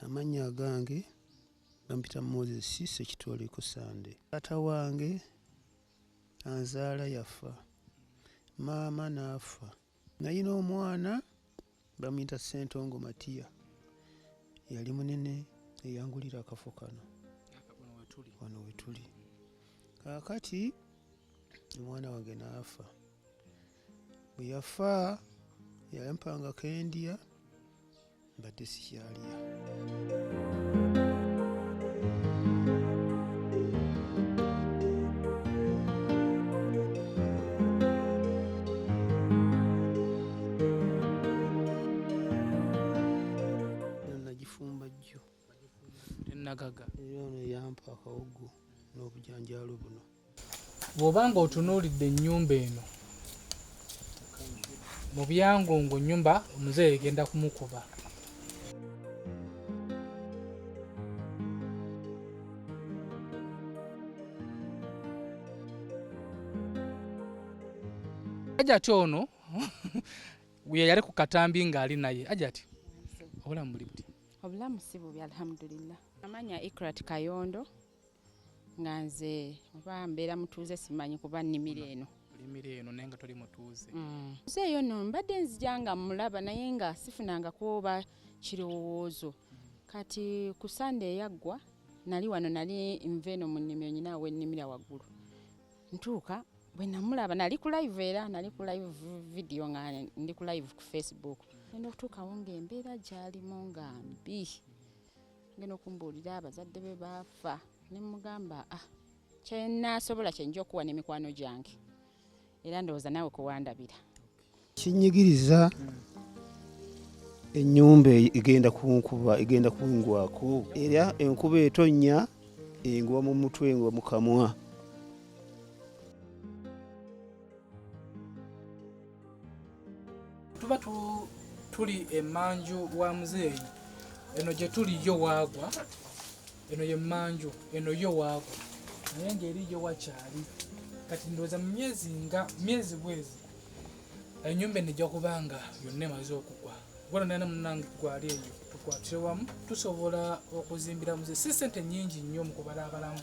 Amannya agange bampita Moses Sekitoleko Sande. Taata wange anzaala yafa, maama n'afa. Nalina omwana bamuyita Ssentongo Matiya, yali munene eyangulira akafo kano wano we tuli. Kaakati omwana wange n'afa. Bwe yafa yampangako endya mbadde sikyalya. Nagifumba jjo Nagaga ono yampa akawogo n'obujanjaalo buno. bw'obanga otunuulidde ennyumba eno mu byangongo nnyumba omuzeeyi egenda kumukuba. Ajati ono ye yali ku katambi ng'ali naye. Ajati obulamu buli buti? Obulamu si bubi alhamdulillah. Amanya Ikrat Kayondo nga nze oba mbeera mutuuze simanyi kuba nnimiro eno. Nnimiro eno naye nga toli mutuuze. Nzeeyo nno mbadde nzija nga mulaba naye nga sifunanga kuba kirowoozo. Kati ku Sande eyaggwa nali wano nali nva eno mu nnimiro nyina w'ennimira waggulu. Ntuuka bwe namulaba nali ku live era nali ku live video nga ndi ku live ku Facebook. Ngenda okutuukawo ng'embeera gy'alimu nga mbi. Ngenda okumbuulira abazadde be baafa. Ne mugamba kye naasobola kye nja okuwa n'emikwano gyange. Era ndowooza naawe kuwandabira. Kinyigiriza ennyumba egenda kunkuba, egenda kungwako. Era enkuba etonnya engwa mu mutwe, engwa mu kamwa. Tuba tuli emmanju wa muzeeyi, eno gye tuli yo waagwa, eno ye mmanju, eno yo waagwa, naye ng'eri yo wakyali. Kati ndowooza mu myezi bwezi ennyumba eno ejja kuba nga yonna emaze okugwa. Gwano nana munnange gwali eyo tukwatire wamu tusobola okuzimbira muzeeyi. Si ssente nnyingi nnyo mu kubala abalamu.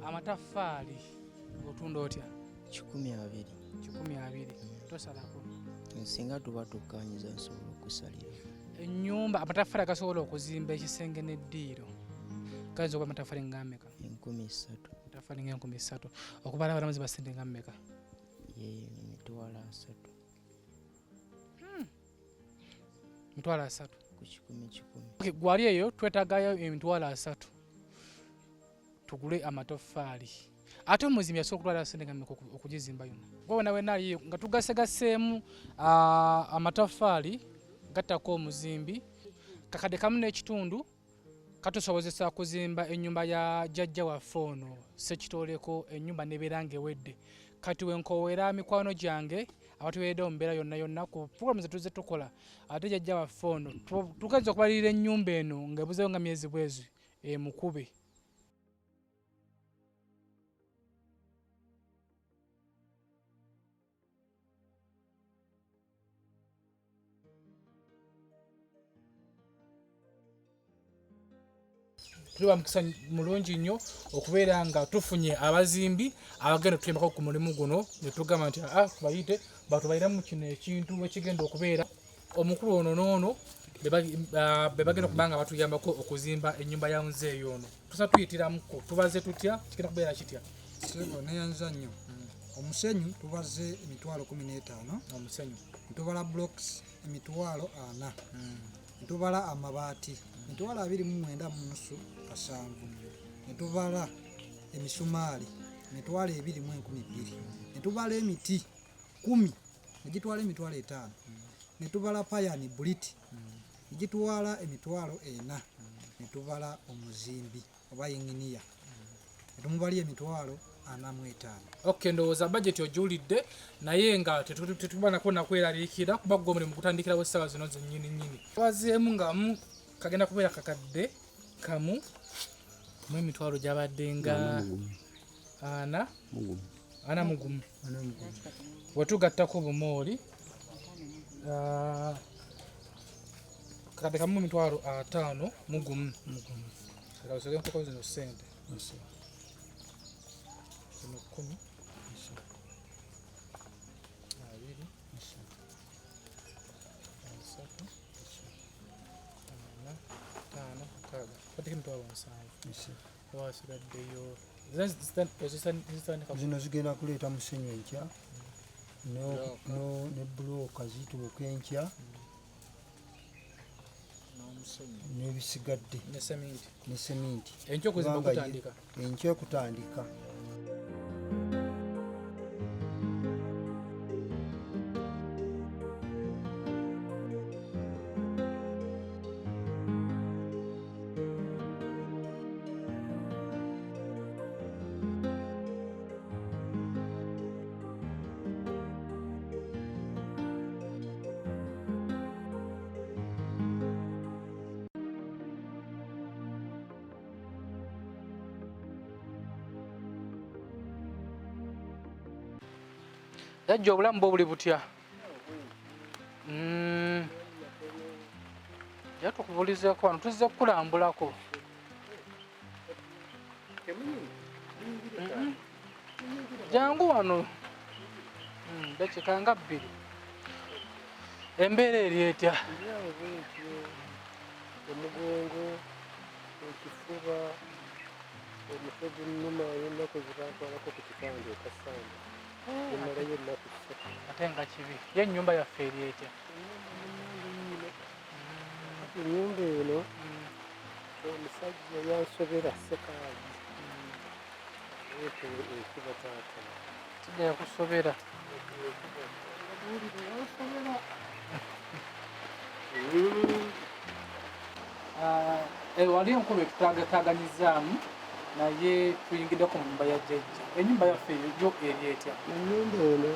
Amataffaali otunda otya? 120. 120. Tosalako. Singa tuba tukkaanyiza nsobola okusalira. Ennyumba amataffaali agasobola okuzimba ekisenge n'eddiiro gayinza okuba amataffaali nga mmeka? 3,000. Amataffaali nga 3,000. Okubala abalamuzi basente nga mmeka? Emitwalo 3. Emitwalo 3 ku 10. Okay, gwali eyo twetaagayo emitwalo 3 tugule amataffaali. Ate omuzimbi asobola okutwala sente nga mmeka okugizimba yonna? Gwona wenaali nga tugasegaseemu amataffaali gattako omuzimbi kakadde kamu n'ekitundu katusobozesa kuzimba ennyumba ya jaaja waffe ono Sekitoleko, ennyumba nebeera ng'ewedde. Kati wenkoowera mikwano gyange abatuweeredde mu mbeera yonna yonna ku pulogulaamu ze tuzze tukola, ate jaaja waffe ono tugenza okubalirira ennyumba eno ng'ebuzeewo nga myezi bwezi emukube. Tuliwa mukisa mulungi nnyo okubeera nga tufunye abazimbi abagenda tutuyambako ku mulimu guno ne tugamba nti tubayite batubayiramu kino ekintu ekigenda okubeera omukulu ono n'ono be bagenda okuba nga batuyambako okuzimba ennyumba ya muzeeyi ono. Tusa tuyitiramuko tubaze tutya kigenda kubeera kitya? Neyanza nnyo. Omusenyu tubaze emitwalo 15. Omusenyu ntubala blocks emitwalo 4. Ntubala amabaati emitwalo 29.5 kasanvu. Ntubala emisumaali emitwalo 2,12. Ntubala emiti 10 negitwala emitwalo 5. Netubala payani buliti negitwala emitwalo 4. Netubala omuzimbi oba yinginiya netumubali emitwalo 45. Okay, ndowooza budget ojulidde naye nga tetubana na kweraliikira kuba gwe omulimu gutandikirawo essaawa zino zennyini. Twazeemu nga kagenda kubeera kakadde kamu mu emitwalo gy'abadde nga ana mugumu ana mugumu wetugattako bumooli kakadde kamu 5,000 mugumu kakasole nkoko zino ssente zino 10 abiri 3 5 kati 7,000 wasigaddeyo zino zigenda kuleeta musenyu enkya ne bulooka zituuka enkya n'ebisigadde ne seminti enkya okutandika. Jajja obulamu bwo buli butya? Ja tukubulizeeko wano tuzze kukulambulako. Jangu wano. Dakika nga 2. Embeera eri etya? Omugongo, ekifuba, omutwe gunnuma ennaku zitantwalako ku kipande ekasamba. Emalayo ennaku 3. Ate nga kibi. Ye ennyumba yaffe eri etya? Ennyumba eno omusajja yansobera Sekaayi. Enkuba taata. Kijja yakusobera. Wali enkuba etutaaganyizaamu naye tuyingiddeko mu nnyumba ya jjajja. Ennyumba yaffe yo eri etya? Ennyumba eno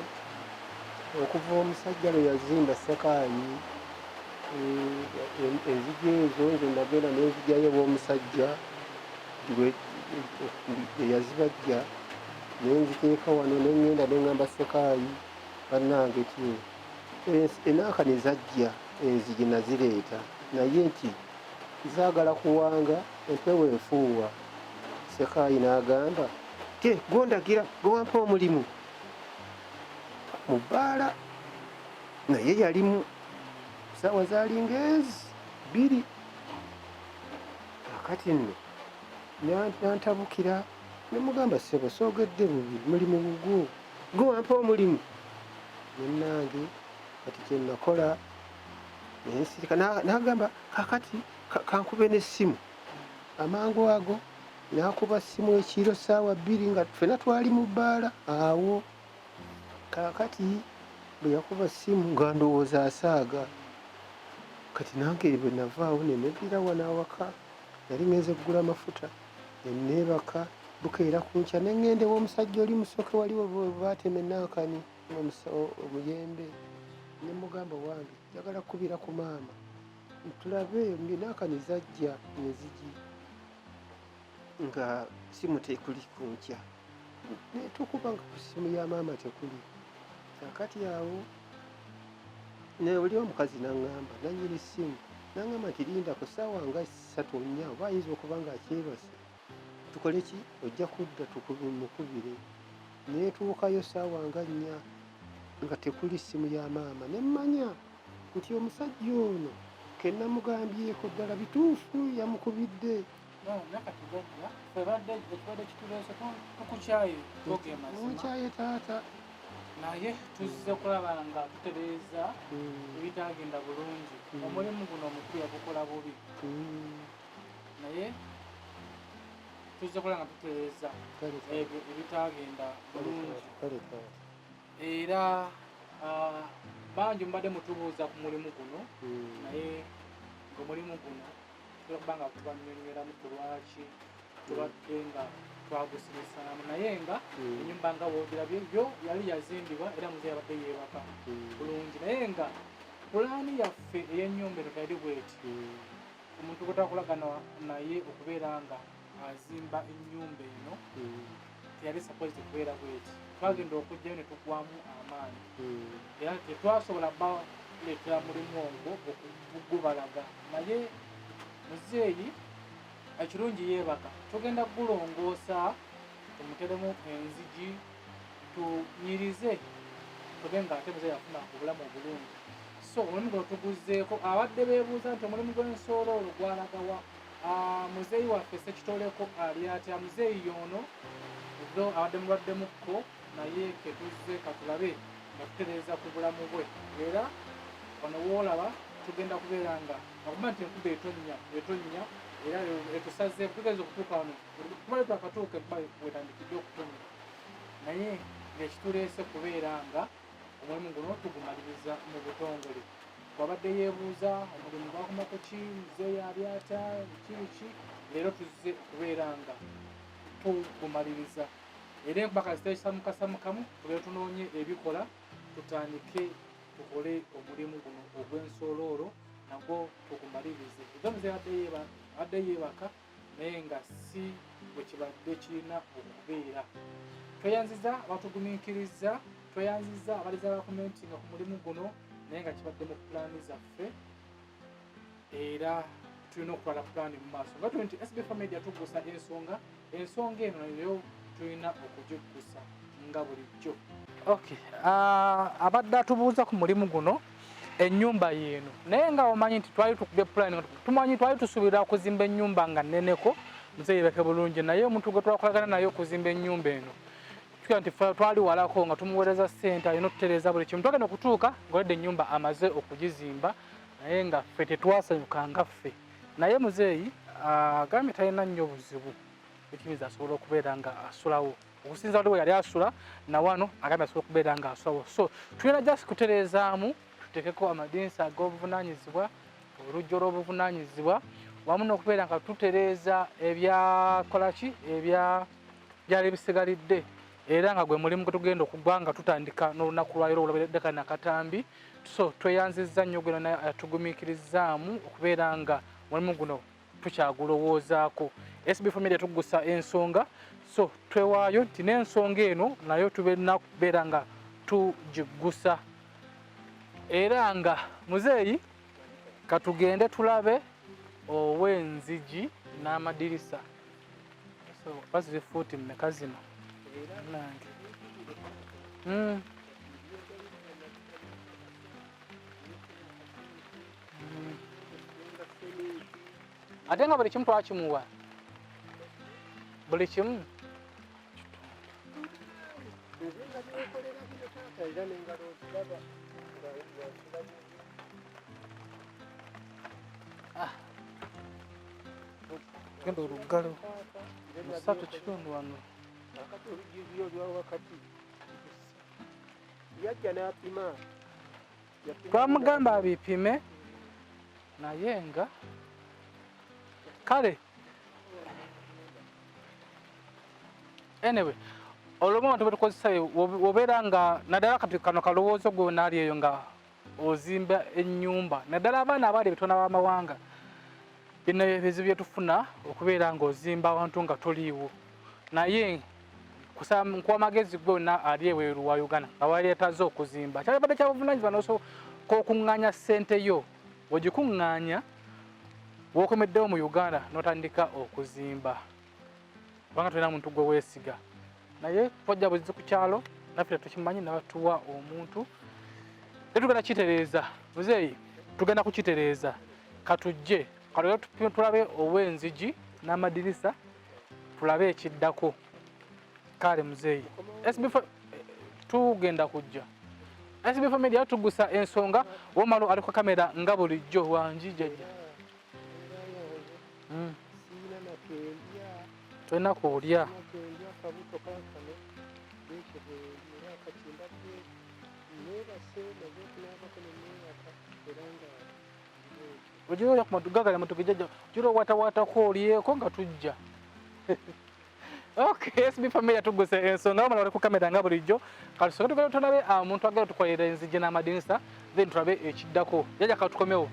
okuva omusajja lwe yazimba Sekaayi, enzigi ezo nze nagenda n'enzigyayo bw'omusajja gwe yazibajja nenziteeka wano neŋŋenda neŋŋamba Sekaayi bannange ti enaaka ne zajja enzigi nazireeta naye nti zaagala kuwanga empewo enfuuwa. Sekaayi n'agamba te gondagira gwewampa omulimu mu bbaala naye yalimu saawa zaalinga ezi 2 akati nno nantabukira nemugamba ssebo soogedde bubi mulimu bugwo gwewampa omulimu nennange kati kyenakola nensirika n'agamba kakati kankube n'essimu amangu ago nakuba ssimu ekiro saawa 2 nga ffena twali mu bbaala awo kakati bwe yakuba ssimu nga ndowooza asaaga kati nange bwe navaawo neneddira wano awaka nali ngenze kugula amafuta neneebaka bukeera ku nkya neŋŋende w'omusajja oli musoke waliwo baatema ennankani omuyembe nemugamba wange njagala kukubira ku maama tulabe ennankani zajja nezigi nga simu tekuli ku nkya netukuba nga ku ssimu ya maama tekuli kakati awo oli omukazi naŋŋamba nanyiri ssimu naŋŋamba nti linda ku ssaawa nga 3-4 oba ayinza okuba nga akyebase tukole ki ojja kudda mukubire netuukayo ssaawa nga 4 nga tekuli ssimu ya maama nemmanya nti omusajja ono kennamugambyeko ddala bituufu yamukubidde mukyaye taata naye tuzze kulaba nga tutereeza ebitagenda bulungi. Omulimu guno omukulu yagukola bubi naye tuzze kulaba nga tutereeza ebyo ebitagenda bulungi era bangi mubadde mutubuuza ku mulimu guno naye ng'omulimu guno tukuba nga tubanyonyweramu ku lwaki tubadde nga twagusibisaamu naye nga ennyumba nga woogera byo yali yazimbibwa era muze yabadde yeebaka bulungi naye nga pulaani yaffe ey'ennyumba eno tali bweti omuntu gwetakulagana naye okubeera nga azimba ennyumba eno teyali supposed kubeera bweti twagenda okujjayo ne tugwamu amaanyi era tetwasobola baleetera mulimu ogwo okugubalaga naye muzeeyi ekirungi yeebaka tugenda gulongoosa tumuteremu enzigi tunyirize tube nga ate muzeeyi afuna obulamu obulungi so omulimu guno tuguzeeko abadde beebuuza nti omulimu gw'ensooloolo gwalagawa muzeeyi waffe Sekitoleko ali atya muzeeyi yono obwo abadde mulwaddemukko naye ketuzze katulabe nga tutereeza ku bulamu bwe era wano woolaba tugenda kubeera nga akuba nti enkuba etonnya era etusaze tugeze okutuuka wano kuba twakatuuka ekuba wetandikidde okutonnya naye ng'ekituleese kubeera nga omulimu guno tugumaliriza mu butongole wabadde yeebuuza omulimu gwakomako ki muzeeyi ali atya biki leero tuzze okubeera nga tugumaliriza era enkuba kazitekisamukasamukamu tubeera tunoonye ebikola tutandike tukole omulimu guno ogw'ensooloolo nagwo tugumalirize era muzeeyi abadde yeebaka naye nga si bwe kibadde kirina okubeera tweyanziza abatugumiikiriza tweyanziza abaliza bakomentinga ku mulimu guno naye nga kibadde mu pulaani zaffe era tulina okutwala pulaani mu maaso nga tuli nti SB4 MEDIA tugusa ensonga eno nayo tulina okugiggusa nga bulijjo abadde atubuuza ku mulimu guno ennyumba yeeno naye nga omanyi nti twali tukubye pulaani tumanyi twali tusuubira okuzimba ennyumba nga nneneko muzeeyi beke bulungi naye omuntu gwe twakolagana naye okuzimba ennyumba eno tukira nti twali walako nga tumuweereza ssente alina okutereeza buli kimu twagenda okutuuka ng'oledde ennyumba amaze okugizimba naye nga ffe tetwasanyuka nga ffe naye muzeeyi agambye talina nnyo buzibu ekimizi asobola okubeera nga asulawo okusinza waliwo yali asula na wano agambye asobola okubeera nga asulawo so tulina just kutereezaamu tuteekeko amadinisa ag'obuvunaanyizibwa olujjo lw'obuvunaanyizibwa wamu n'okubeera nga tutereeza ebyakolaki byali bisigalidde era nga gwe mulimu gwe tugenda okugwa nga tutandika n'olunaku lwaleero olwabeereddeka nakatambi so tweyanzizza nnyo gwe naye atugumiikirizzaamu okubeera nga mulimu guno tukyagulowoozaako SB4 MEDIA tugusa ensonga so twewaayo nti n'ensonga eno nayo tulina kubeera nga tugiggusa era nga muzeeyi katugende tulabe ow'enzigi n'amadirisa so baziri fuuti mmeka zino nange ate nga buli kimu twakimuwa buli kimu genda olugalo musatu kitundu wano yajja n'apima twamugamba abipime naye nga kale anyway olwomoma tube tukozesa wobeera nga naddala kati kano kalowoozo gwe naali eyo nga ozimba ennyumba naddala abaana abaali ebitona b'amawanga bino ebizibu byetufuna okubeera nga ozimba awantu nga toliiwo naye nkuwa magezi gonna ali ebweru wa Uganda nga waleetaze okuzimba kyabadde kyabuvunaanyizibwa n'osooka okuŋŋaanya ssente yo ogikuŋŋaanya w'okomeddewo mu Uganda n'otandika okuzimba kubanga tulina muntu gwe weesiga naye twajja buzizi ku kyalo naffe tukimanyi nabatuwa omuntu tetugenda kitereeza muzeeyi tugenda kukitereeza katujje kalero tulabe ow'enzigi n'amadirisa tulabe ekiddako kale muzeeyi SB4 tugenda kujja SB4 MEDIA tugusa ensonga womalo aliko kamera nga bulijjo wanjijajja tulina kulya ojira olya kumadugagala mutugijajja ojira owatawatako olyeko nga tujja okay SB4 MEDIA tuguse ensonga wamala wali ku kamera nga bulijjo katusoke tugenda tulabe omuntu agenda tukolera enzigi n'amadinisa then tulabe ekiddako jajja katukomewo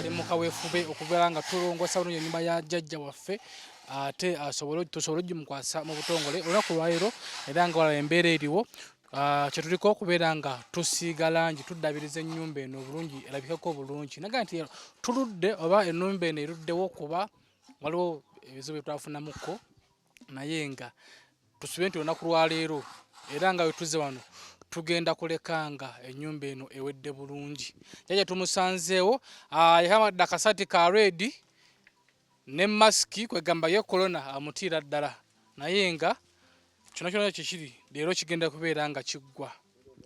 ali mu kaweefube okubeera nga tulongosa bulungi ennyumba ya jjajja waffe ate tusobole ogimukwasa mu butongole olunaku lwaleero era nga walaba embeera eriwo kyetuliko okubeera nga tusiiga langi tuddabiriza ennyumba eno bulungi erabikeko bulungi naga nti tuludde oba ennyumba eno eruddewo kuba waliwo ebizibu bye twafunamuko naye nga tusibe nti olunaku lwaleero era nga wetuze wano tugenda kulekanga ennyumba eno ewedde bulungi jjajja tumusanzeewo yahamadde akasaati ka redi ne masiki kwegamba ye korona amutiira ddala naye nga kyona kyona kikiri leero kigenda kubeera nga kiggwa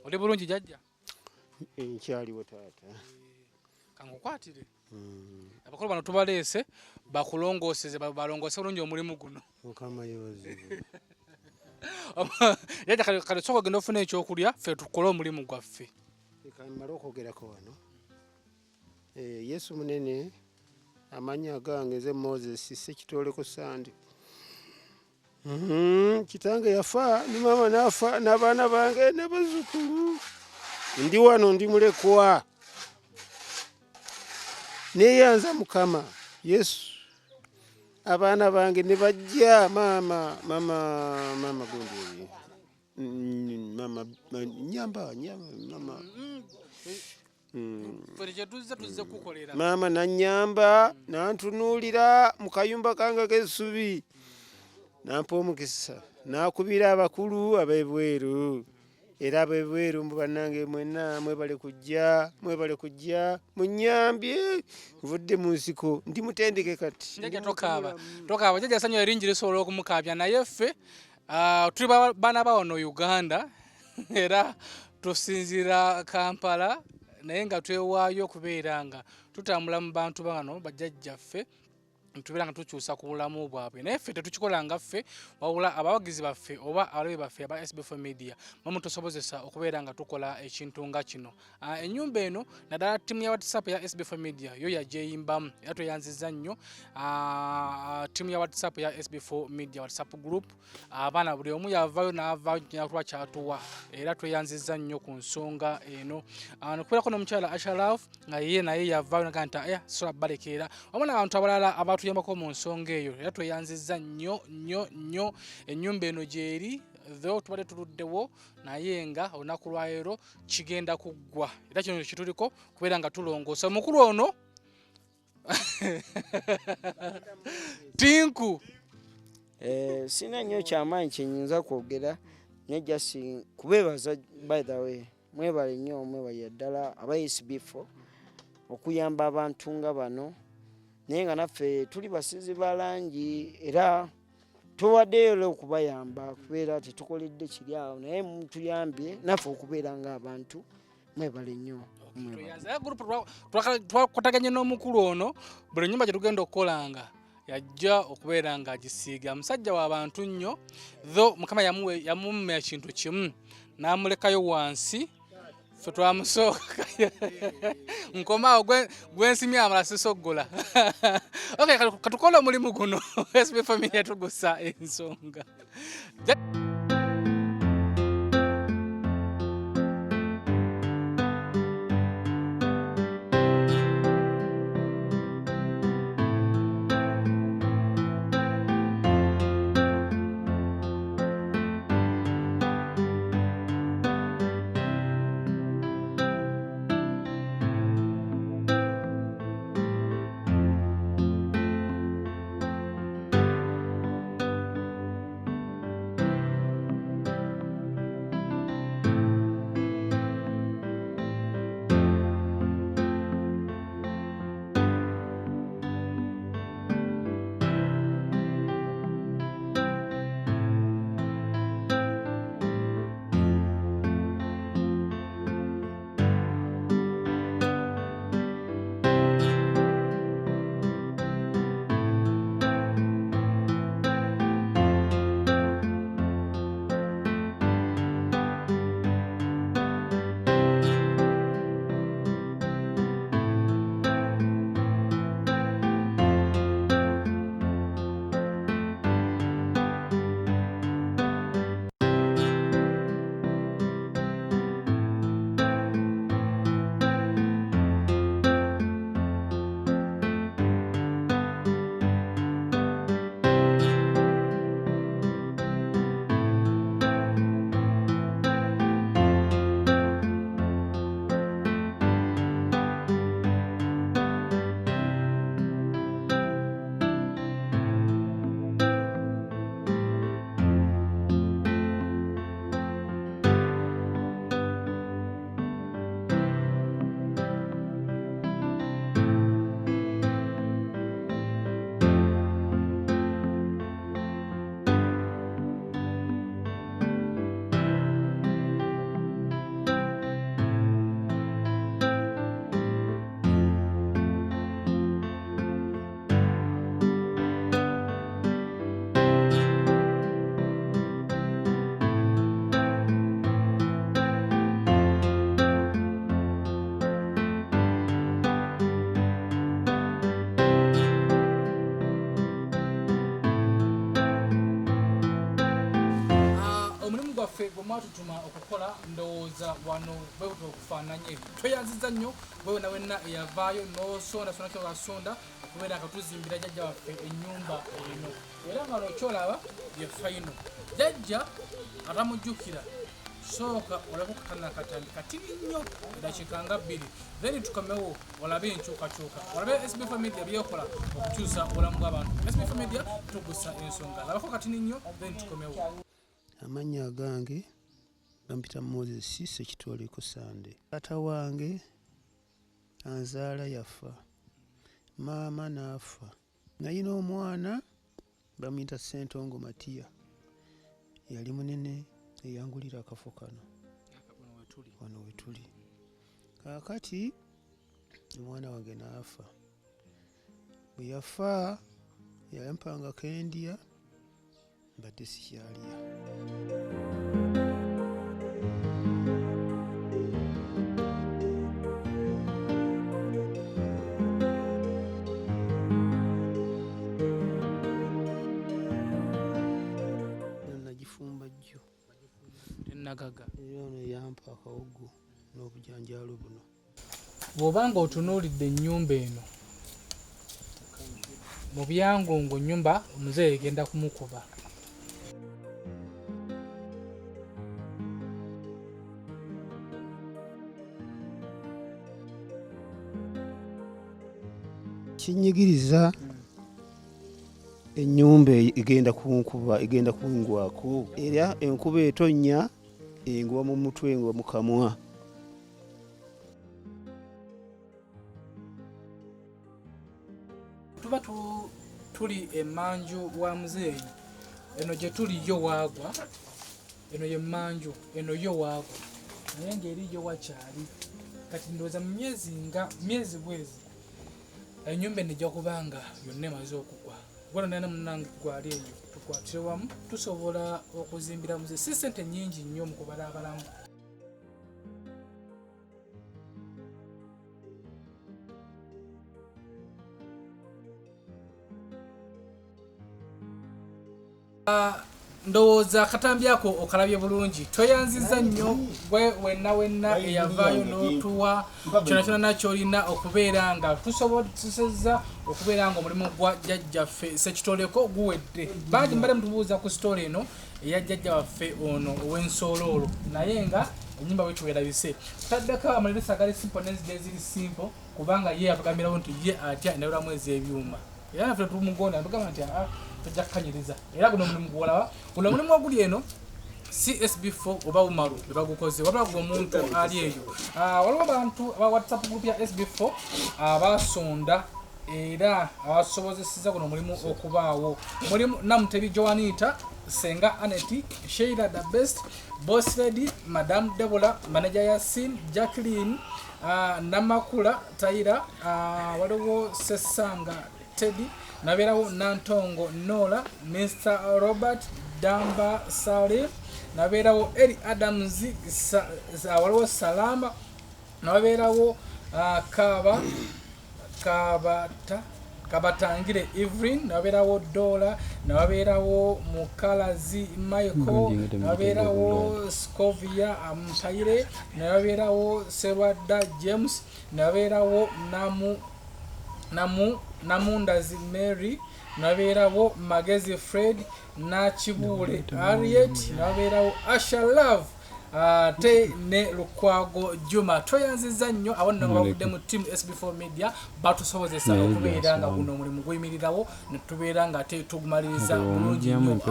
oli bulungi jjajja nkyaliwo taata kangukwatire abakulu bano tubaleese bakulongooseze balongoose bulungi omulimu guno mukama yozibu jjajja kale sooka ogenda ofuna ekyokulya ffe tukole omulimu gwaffe leka mmale okwogerako wano yesu munene amanya gange nze moses sekitoleko sandi kitange yafa ne mama nafa n'abaana bange n'abazzukulu ndi wano ndi mulekwa neyanza mukama yesu abaana bange ne bajja mama gundi mama nyamba mama mama nanyamba nantunuulira mu kayumba kange k'essubi nampa omukisa nakubira abakulu ab'ebweru era ab'ebweru mbu bannange mwenna mwebale kujja munyambye nvudde mu nsiko ndi mutendeke kati jjajja tokaaba jjajja sanyu eringi lisobola okumukaabya naye ffe tuli baana ba wano Uganda era tusinzira Kampala naye nga twewaayo okubeera nga tutambula mu bantu bano bajjajjaffe tubeera nga tukyusa ku bulamu bwabwe naye ffe tetukikola nga ffe wabula abawagizi baffe oba abalabe baffe aba SB4 MEDIA bamutusobozesa okubeera nga tukola ekintu nga kino ennyumba eno naddala ttiimu ya WhatsApp ya SB4 MEDIA yo yagyeyimbamu era tweyanziza nnyo ttiimu ya WhatsApp ya SB4 MEDIA WhatsApp group abaana buli omu yavaayo n'avaayo kuba kyatuwa era tweyanziza nnyo ku nsonga eno nokubeerako n'omukyala Asharaf nga ye naye yavaayo naga nti sola balekeera wamu n'abantu abalala tuyambako mu nsonga eyo era tweyanziza nnyo ennyumba eno gyeri tho tubadde tuluddewo naye nga olunaku lwaleero kigenda kuggwa era kino kituliko kubeera nga tulongoosa omukulu ono tinku sina nnyo kyamaanyi kyenyinza kwogera naye jasi kubeebaza by the way mwebale nnyo mwebale ddala aba SB4 okuyamba abantu nga bano naye nga naffe tuli basizi ba langi era tuwaddeyo okubayamba kubeera tetukoledde kiri awo naye mutuyambye naffe okubeera ng'abantu mwebale nnyo twakwataganye n'omukulu ono buli nnyumba gye tugenda okukolanga yajja okubeera nga agisiiga musajja w'abantu nnyo tho mukama yamumma ekintu kimu n'amulekayo wansi ffe twamusooka nkomaawo gwensimye amala sisoggola okay katukola omulimu guno SB4 MEDIA tugusa ensonga kyatutuma okukola ndowooza wano bwe okufaananye tweyanziza nnyo bwe wena wenna eyavaayo n'osonda sona kyowasonda okubeera nga tuzimbira jjajja waffe ennyumba eno era nga nokyolaba ye fayino jjajja atamujjukira sooka olaba okutana katini nnyo eddakiika nga 2 then tukomewo olabe enkyukakyuka olabe SB4 MEDIA byekola okukyusa obulamu bw'abantu SB4 MEDIA tugusa ensonga labako katini nnyo then tukomewo. Amannya agange bampita Moses Sekitoleko Sande. Taata wange anzaala yafa, maama n'afa. Nayina omwana bamuyita Ssentongo Matiya, yali munene eyangulira akafo kano wano we tuli. Kaakati omwana wange n'afa. Bwe yafa yampangako endya mbadde sikyalya. Nagifumba jjo Nagaga era ono yampa akawogo n'obujanjaalo buno. bw'obanga otunuulidde ennyumba eno mu byangongo nnyumba omuzeeyi egenda kumukuba. Kinyigiriza ennyumba egenda kunkuba, egenda kungwako, era enkuba etonnya enguba mu mutwe enguba mu kamwa. Tuba tuli emanju wa muzeeyi, eno gye tuli yo waagwa, eno ye manju, eno yo waagwa, naye ng'eri yo wakyali. Kati ndowooza mu myezi bwezi ennyumba eno ejja kuba nga yonna emaze okugwa. Gwano nana munange gwali eyo tukwatire wamu tusobola okuzimbira muzeeyi. Si ssente nnyingi nnyo mu kubala abalamu. Ndowooza katambi ako okalabye bulungi. Tweyanziza nnyo gwe wenna eyavaayo n'otuwa kyonna nakyolina okubeera nga tusobozesezza okubeera nga omulimu gwa jjajjaffe Sekitoleko guwedde. Bangi mbadde mutubuuza ku sitole eno eya jjajja waffe ono ow'ensooloolo, naye nga ennyumba bwe tuwerabise. Tutaddeko amalirisa agali simple n'enzija eziri simple kubanga ye atugambirawo nti ye atya endabiramu ez'ebyuma. Era naffe tumugonda tugamba nti tujja kukanyiriza. Era guno omulimu gwolaba, guno omulimu oguli eno si SB4 oba Umaru be bagukoze, wabula gwe omuntu ali eyo. Waliwo abantu aba WhatsApp group ya SB4 abasonda era abasobozeseza guno omulimu okubaawo. Mulimu Namutebi Joanita, Senga Aneti, Sheila the Best, Boss Lady, Madam Debola, Manager Yasin, Jacqueline, Namakula Taira, waliwo Sesanga Teddy, nabeerawo Nantongo Nola, Mr. Robert Damba Sale, nabeerawo Eri Adams, waliwo Salama, nabeerawo Kabatangire Evelyn, nabeerawo Dola, nabeerawo Mukalazi Michael, nabeerawo Scovia Mtaire, nabeerawo Sewada James, nabeerawo Namundazi Mary, nabeerawo Magezi Fred, Nachibule Harriet, nabeerawo Asha Love, te ne Lukwago Juma. Tweyanziza nnyo abonna abavudde mu team SB4 Media batusobozesa okubeera nga guno omulimu gweyimirirawo ne tubeera nga ate tugumaliriza bulungi nnyo.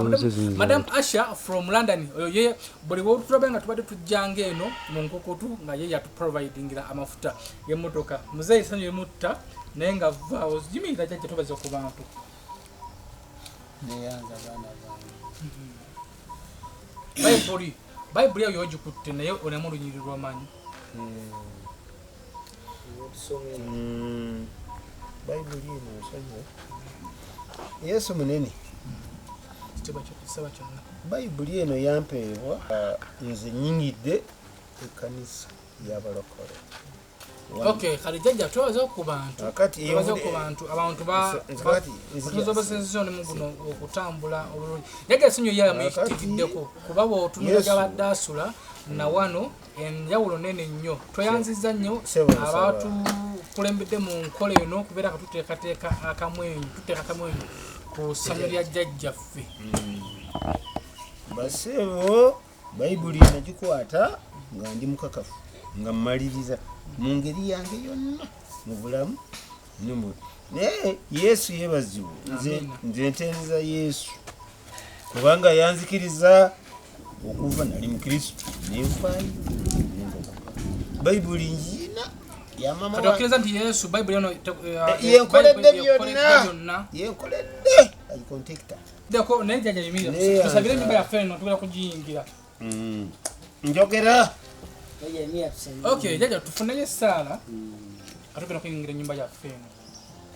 Madam Asha from London, oyo ye buli bwotulaba nga tubadde tujjanga eno mu nkukutu nga ye yatuprovidingira amafuta y'emmotoka. Muzeeyi sanyu emutta naye nga vaawo ziyimirira jjajja tubaze ku bantu. Neyanza baana bange. Bayibuli eyo ogikutte naye olemu olunyiriri lw'amanyi. Bayibuli eno nsonyiwe. Yesu munene. Kitaba kyonna. Bayibuli eno yampeebwa nze nnyingidde ekkanisa y'abalokole. Okay, kali jajja tuwaza ku bantu. Akati tuwaza ku bantu abantu tuzobesezoni muguno okutambula obulungi. Jajja sinyo ya muyitiddeko kuba bo tunuga badasula na wano enjawulo nene nnyo. Twayanziza nnyo abantu kulembedde mu nkole eno kubeera katuteekateeka akamwenyu ku ssanyu lya jjajjaffe. Basebo Bayibuli nagikwata nga ndi mukakafu nga mmaliriza mu ngeri yange yonna mu bulamu naye Yesu yeebazibwa nze nteneza Yesu kubanga yanzikiriza okuva nali mu Kristo nenfaayo Bayibuli njina yamama katokiriza nti Yesu Bayibuli ono yenkoledde byonna yenkoledde alikontekta deko nejaja yimira tusabire nyumba ya feno tukira kujingira njogera okay jaja tufuneye sala katokera kuingira nyumba ya feno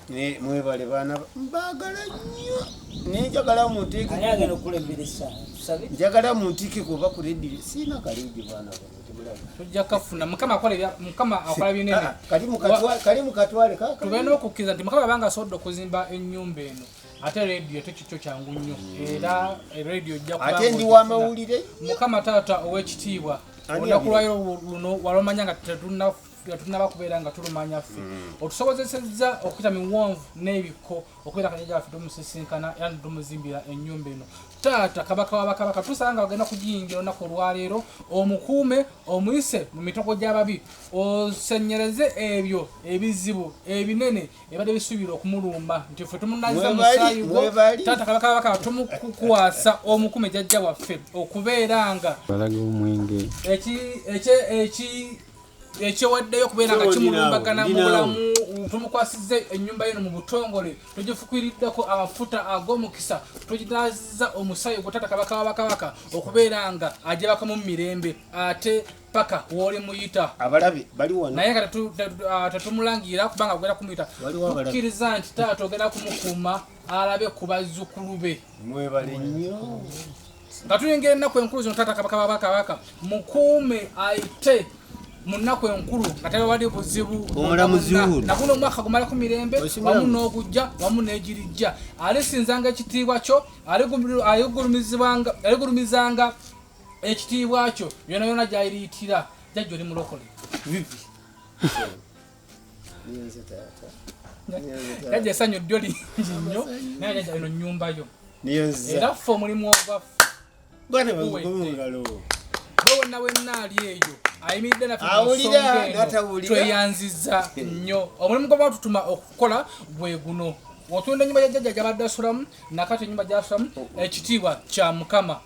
ne mwebale bana mbagala nnyo nenjagala muntike ayagala okulembera sala tusabe njagala muntike kuba ku radio sina kaliji bana tujja kafuna mukama akola binene kali mukatwale kaka tubena okukiza nti mukama banga soddo kuzimba ennyumba eno ate radio tekikyo kyangu nnyo era radio jja kuba ate ndi wa mawulire mukama taata owekitiibwa olakulwayo luno walomanya nga tunaba kubeera nga tulumanya ffe otusobozesezza okuyita miwonvu n'ebiko okubeera kanyanja waffe tumusisinkana era tumuzimbira ennyumba eno taata kabaka wabakabaka tusanga bagenda kugiyingira olunaku olwaleero omukuume omuyise mu mitego gy'ababi osenyereze ebyo ebizibu ebinene ebadde bisuubira okumulumba nti ffe tumunaziza musaayi gwo taata kabaka wabakaba tumukukwasa omukuume jjajja waffe okubeera nga ekyewaddeyo okubeera nga kimulumbagana mu bulamu tumukwasizze ennyumba yeno mu butongole tugifukiriddeko amafuta ag'omukisa tuginaziza omusaayi gwo taata kabaka wabakabaka okubeera nga agyebaka mu mirembe ate paka woli muyita abalabe bali wano naye nga tetumulangira kubanga ogenda kumuyita tukkiriza nti taata ogenda kumukuuma alabe ku bazzukulu be mwebale nnyo nga tuyingira ennaku enkulu zino taata kabaka wabakabaka mukuume ayite munaku enkulu nga tewali buzibu omulamuzi nakuno omwaka gumala ku mirembe wamu n'ogujja wamu n'egirijja alisinzanga ekitiibwa kyo aligulumizanga ekitiibwa kyo yona yona gyayiriitira jjajja oli mulokole vipi jjajja essanyu ddyo lingi nnyo naye jjajja eno nnyumba yo niyonza era ffe omulimu ogwaffe bwana bazugumungalo bwewonna wenna ali eyo ayimiridde naffe tweyanziza nnyo omulimu gwe batutuma okukola gwe guno otunda ennyumba jjajja gyabadde asulamu nakati ennyumba gyasulamu ekitiibwa kya mukama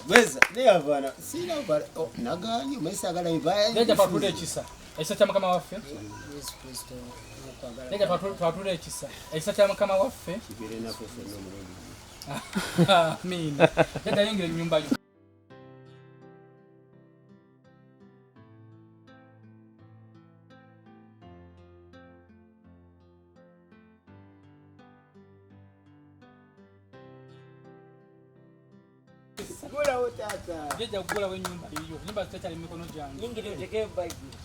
bweza neyavaana sinavaana naganye omaisagala jjajja twatula ekisa ekisa kya mukama waffe jjajja twatula ekisa ekisa kya mukama waffe amiina jjajja yingira ennyumba yo gulawo tata jjajja kugulawo ennyumba eyo ennyumba zitekyali mu mikono gyange yingire otekeyo Bayibuli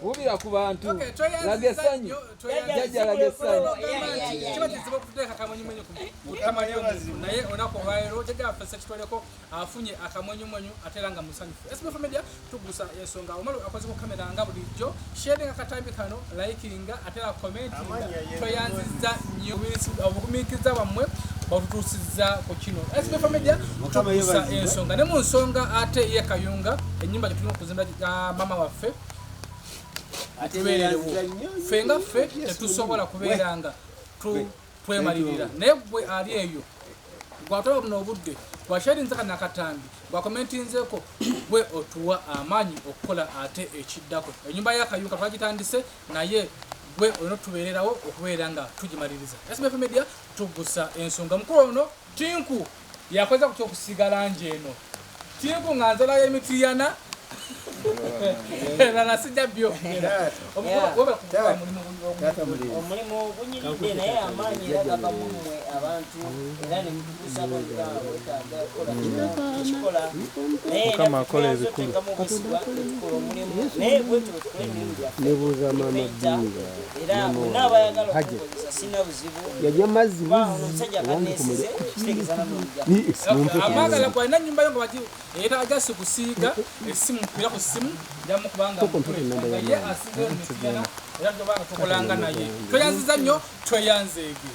Ubira ku bantu laga essanyu jjajja laga essanyu kiba kizibu okuteeka akamwenyumwenyu naye olunaku olwaleero jjajja waffe Sekitoleko afunye akamwenyumwenyu ate era nga musanyufu. SB4 MEDIA tugusa ensonga omalu akoze ku kamera nga bulijjo sharinga akatambi kano likinga ate era commentinga tweyanziza nnyo obugumiikiriza bwammwe batutuusizza ku kino. SB4 MEDIA tugusa ensonga ne mu nsonga ate yekayunga ennyumba gye tulina okuzimba mama waffe atubeerewo ffe nga ffe tetusobola kubeera nga twemalirira naye gwe ali eyo gwatoba buno obudde gwasharinze kana akatambi gwakomentinzeeko gwe otuwa amaanyi okukola ate ekiddako ennyumba yakayunga twagitandise naye gwe olina tubeererawo okubeera nga tugimaliriza. SB4 MEDIA tugusa ensonga mukulu ono tinku yakoza kutya okusiga langi eno tinku nga nzalayo emitiyana Lala sijja byogera. Omulimu ogunyiridde naye amaanyi era gava mu mmwe abantu era ne mutukusako wetaaga kola naye Mukama akola ebikulu. tukola omulimu naye bwetyo tukola emirimu gyaffe Nebuuza maama Bbinga. era bonna abayagala okukozesa sina buzibu Yajja mazzi omusajja akaneesize kitegeeza namulija amagala kwalina ennyumba yo nga bagi yeetagasi kusiiga essimu era ku ssimu jamu kubanga ye asiga emituyana era tobanga tukolanga naye tweyanziza nnyo tweyanzeege